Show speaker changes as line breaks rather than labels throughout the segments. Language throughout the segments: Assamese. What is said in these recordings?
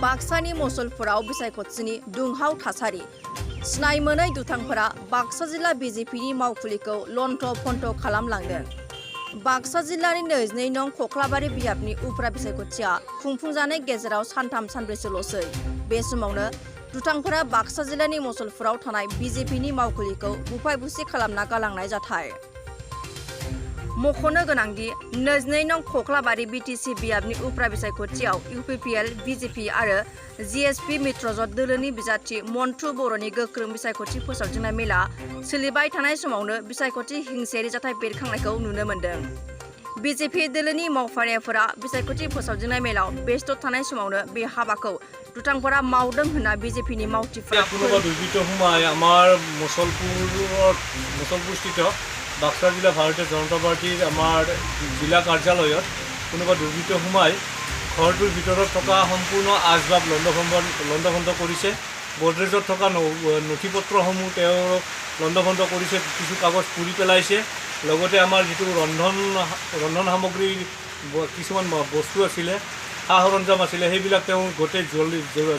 बाक्सानि मसलफोराव बिसायख'थिनि दुंहाव थासारि सिनाय मोनै दुथांफोरा बाक्सा जिल्ला बिजेपिनि मावखुलिखौ लन्थ'-फन्थ' खालामलांदों। बाक्सा जिल्लानि 22 नं खख्लाबारि बियाबनि उफ्रा बिसायख'थिया खुंफुंजानाय गेजेराव सानथाम सानब्रैसोल'सै। बे समावनो दुथांफोरा बाक्सा जिल्लानि मसलफोराव थानाय बिजेपिनि मावखुलिखौ बुफाय-बुसि खालामना गालांनाय जाथाय। मख'नो गोनांदि 22 नं खख्लाबारि बिटिसि बियाबनि उफ्रा बिसायख'थियाव इउपिपिएल, बिजेपि आरो जिएसपि मित्रजोट दोलोनि बिजाथि मन्थु बर'नि गोख्रों बिसायख'थि फोसावदिंनाय मेला सोलिबाय थानाय समावनो बिसायख'थि हिंसायारि जाथाय बेरखांनायखौ नुनो मोन्दों। बिजेपि दोलोनि मावफारियाफोरा बिसायख'थि फोसावदिंनाय मेलाव बेस्थ' थानाय समावनो बे हाबाखौ दुथांफोरा मावदों होनना बिजेपिनि मावथिफोरा
আমাৰ মুছলপুৰস্থিত বাক্সা জিলা ভাৰতীয় জনতা পাৰ্টিৰ আমাৰ জিলা কাৰ্যালয়ত কোনোবা দুৰ্বৃত্ত সোমাই ঘৰটোৰ ভিতৰত থকা সম্পূৰ্ণ আচবাব লণ্ডভণ্ড কৰিছে। গডৰেজত থকা নথিপত্ৰসমূহ তেওঁ লণ্ডভণ্ড কৰিছে, কিছু কাগজ পুৰি পেলাইছে। লগতে আমাৰ যিটো ৰন্ধন সামগ্ৰীৰ কিছুমান বস্তু আছিলে, সা সৰঞ্জাম আছিলে, সেইবিলাক তেওঁ গোটেই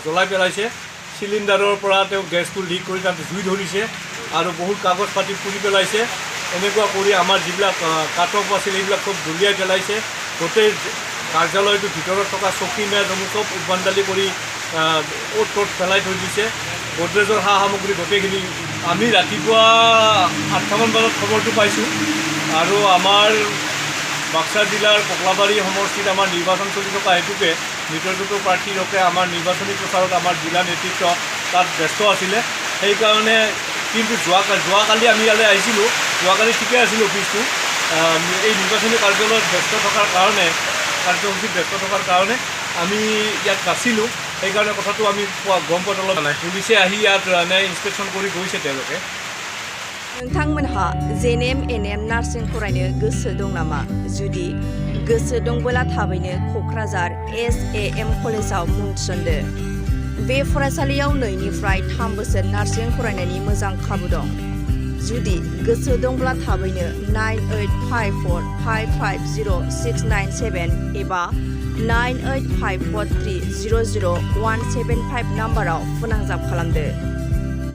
জ্বলাই পেলাইছে। চিলিণ্ডাৰৰ পৰা তেওঁ গেছটো লিক কৰি তাত জুই ধৰিছে আৰু বহুত কাগজ পাতি পুৰি পেলাইছে। এনেকুৱা কৰি আমাৰ যিবিলাক কাটক আছিল সেইবিলাক চব দলিয়াই পেলাইছে। গোটেই কাৰ্যালয়টোৰ ভিতৰত থকা চকী মেজসমূহ চব উদ্ভাণ্ডালি কৰি অ'ত ত'ত পেলাই থৈ দিছে। গডৰেজৰ সা সামগ্ৰী গোটেইখিনি আমি ৰাতিপুৱা 8টামান বজাত খবৰটো পাইছোঁ আৰু আমাৰ বাক্সা জিলাৰ ককলাবাৰী সমষ্টিত আমাৰ নিৰ্বাচন চলি থকা হেতুকে মিত্ৰজোঁটৰ প্ৰাৰ্থীৰূপে আমাৰ নিৰ্বাচনী প্ৰচাৰত আমাৰ জিলা নেতৃত্ব তাত ব্যস্ত আছিলে। সেইকাৰণে কিন্তু যোৱাকালি আমি ইয়ালৈ আহিছিলোঁ, যোৱাকালি ঠিকে আছিলোঁ অফিচটো। এই নিৰ্বাচনী কাৰ্যালয়ত কাৰ্যসূচীত ব্যস্ত থকাৰ কাৰণে আমি ইয়াত নাছিলোঁ। সেইকাৰণে কথাটো আমি গম পোৱা অলপ নাই। পুলিচে আহি ইয়াত ইনস্পেকশ্যন কৰি গৈছে তেওঁলোকে।
नोंथांमोनहा Nbnn नार्सिं फरायनो गोसो दं नामा? जुदि गोसो दंबोला थाबैनो क'क्राझार SAM कलेजाव मुं थिसनदो। बे फरायसालियाव 2 निफ्राय 3 बोसोर नार्सिं फरायनायनि मोजां खाबु दं। जुदि गोसो दंब्ला थाबैनो 9854550697 एबा 9854300175 नाम्बाराव फोनांजाब खालामदो।